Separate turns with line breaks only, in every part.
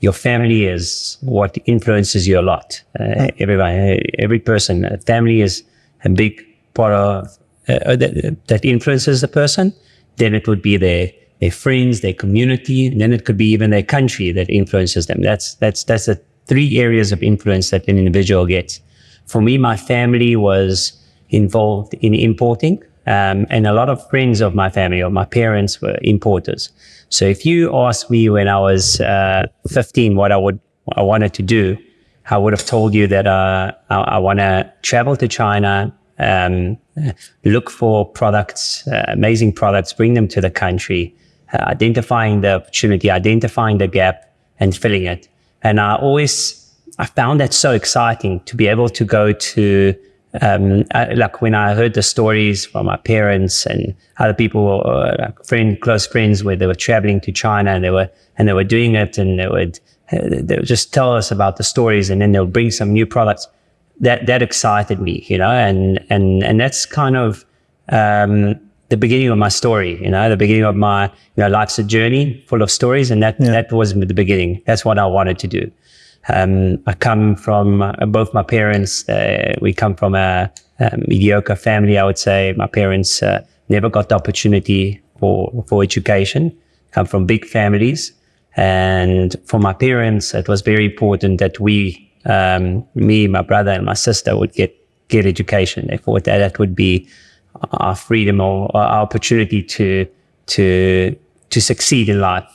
your family is what influences you a lot. Every person, family is a big part of that influences the person. Then it would be their friends, their community, and then it could be even their country that influences them. That's the 3 areas of influence that an individual gets. For me, my family was involved in importing, and a lot of friends of my family or my parents were importers. So if you asked me when I was 15 what I wanted to do, I would have told you that I want to travel to China, look for products, amazing products, bring them to the country, identifying the opportunity, identifying the gap, and filling it. And I found that so exciting to be able to go to, like when I heard the stories from my parents and other people, close friends, where they were traveling to China and they were doing it, and they would just tell us about the stories, and then they'll bring some new products. That excited me, and that's kind of the beginning of my story, the beginning of my, life's a journey full of stories, and that was the beginning. That's what I wanted to do. I come from both my parents. We come from a mediocre family, I would say. My parents never got the opportunity for education. Come from big families, and for my parents, it was very important that we, me, my brother, and my sister would get education. They thought that would be our freedom or our opportunity to succeed in life.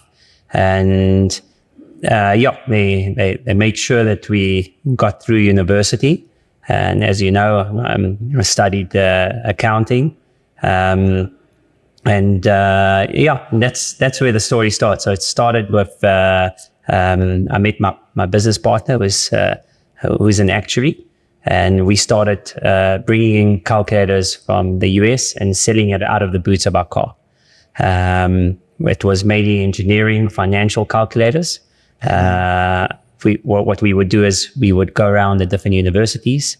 And they made sure that we got through university. And as you know, I studied accounting. And that's where the story starts. So it started with I met my business partner, who's an actuary, and we started bringing in calculators from the US and selling it out of the boots of our car. It was mainly engineering, financial calculators. What we would do is we would go around the different universities,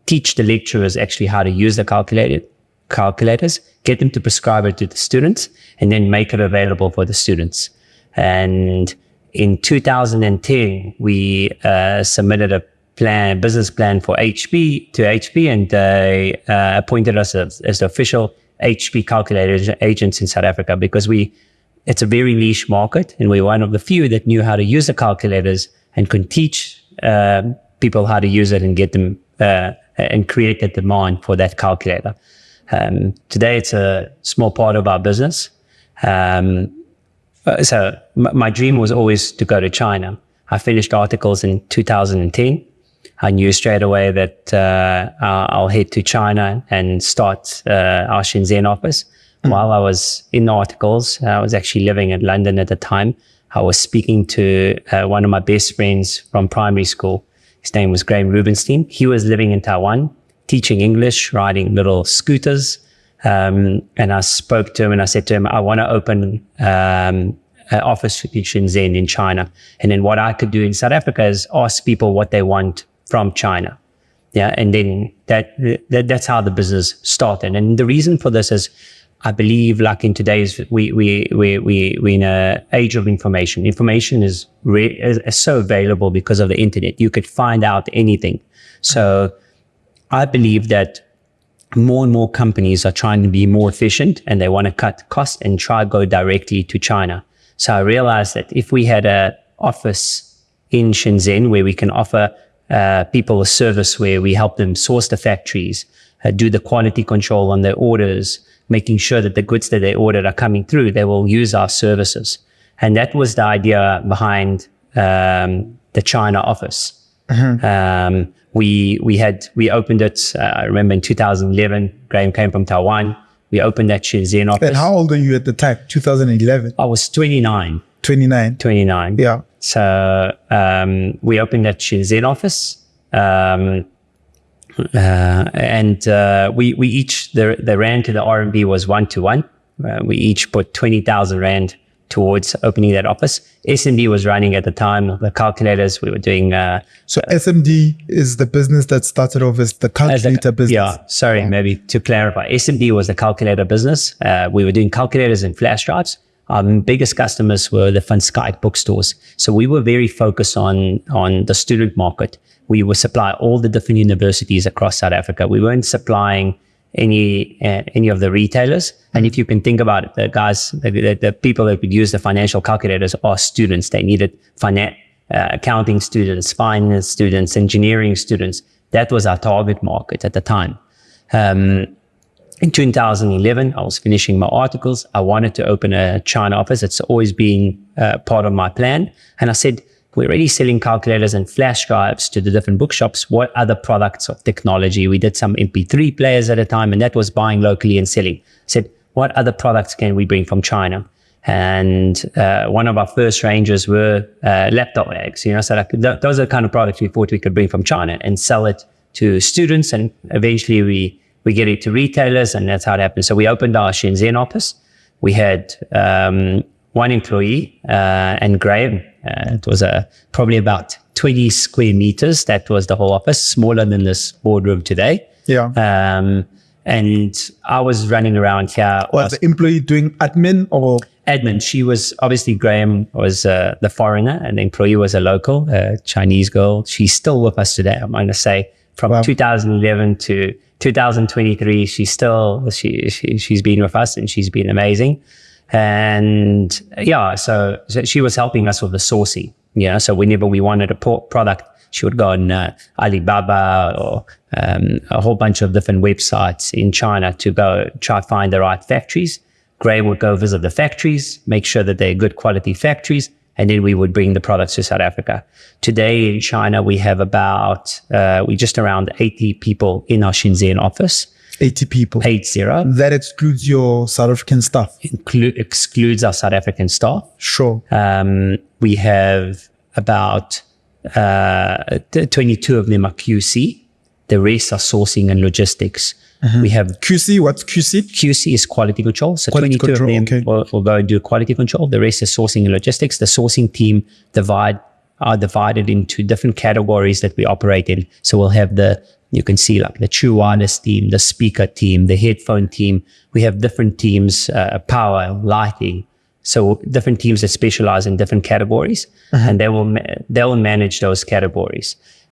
teach the lecturers actually how to use the calculators, get them to prescribe it to the students, and then make it available for the students. And in 2010, we submitted a business plan for HP, and they appointed us as the official HP calculator agents in South Africa, because it's a very niche market, and we're one of the few that knew how to use the calculators and could teach people how to use it and get them and create the demand for that calculator. Today, it's a small part of our business. So my dream was always to go to China. I finished articles in 2010. I knew straight away that I'll head to China and start our Shenzhen office. While I was in articles, I was actually living in London at the time. I was speaking to one of my best friends from primary school. His name was Graham Rubenstein. He was living in Taiwan, teaching English, riding little scooters. And I spoke to him and I said to him, I want to open an office in Shenzhen in China. And then what I could do in South Africa is ask people what they want from China. Yeah. And then that's how the business started. And the reason for this is, I believe, like in today's, we're in an age of information. Information is so available because of the internet. You could find out anything. So I believe that more and more companies are trying to be more efficient, and they want to cut costs and try to go directly to China. So I realized that if we had an office in Shenzhen where we can offer people a service where we help them source the factories, do the quality control on their orders, making sure that the goods that they ordered are coming through, they will use our services. And that was the idea behind the China office. Mm-hmm. We opened it, I remember in 2011, Graham came from Taiwan. We opened that Shenzhen office.
And how old are you at the time, 2011?
I was 29.
29. Yeah.
So we opened that Shenzhen office. We each, the rand to the RMB was 1-to-1. We each put 20,000 rand towards opening that office. SMD was running at the time, the calculators we were doing.
So SMD is the business that started off as the calculator business.
Yeah, sorry, maybe to clarify. SMD was the calculator business. We were doing calculators and flash drives. our biggest customers were the Van Schaick bookstores. So we were very focused on the student market. We would supply all the different universities across South Africa. We weren't supplying any of the retailers. And if you can think about it, the people that would use the financial calculators are students. They needed accounting students, finance students, engineering students. That was our target market at the time. In 2011, I was finishing my articles. I wanted to open a China office. It's always been part of my plan. And I said, we're already selling calculators and flash drives to the different bookshops. What other products of technology? We did some MP3 players at a time, and that was buying locally and selling. I said, what other products can we bring from China? And one of our first ranges were laptop bags. So those are the kind of products we thought we could bring from China and sell it to students. And eventually we get it to retailers, and that's how it happened. So we opened our Shenzhen office. We had one employee, and Graham. It was probably about 20 square meters. That was the whole office, smaller than this boardroom today.
Yeah.
And I was running around here.
Was the employee doing admin or?
Admin. She was, obviously Graham was the foreigner, and the employee was a local, Chinese girl. She's still with us today. I'm going to say from 2011 to 2023, she's been with us, and she's been amazing. And so she was helping us with the sourcing. So whenever we wanted a product, she would go on Alibaba or a whole bunch of different websites in China to go try find the right factories. Graham would go visit the factories, make sure that they're good quality factories, and then we would bring the products to South Africa. Today in China, we have we're just around 80 people in our Shenzhen office.
80 people.
80.
That excludes your South African staff.
Excludes our South African staff.
Sure.
We have about 22 of them are QC. The rest are sourcing and logistics. We have
QC. What's QC?
QC is quality control. So
quality
22
control,
of them will go and do quality control. The rest is sourcing and logistics. The sourcing team are divided into different categories that we operate in. So we'll have you can see like the True Wireless team, the speaker team, the headphone team. We have different teams, power, lighting. So different teams that specialize in different categories, and they will manage those categories.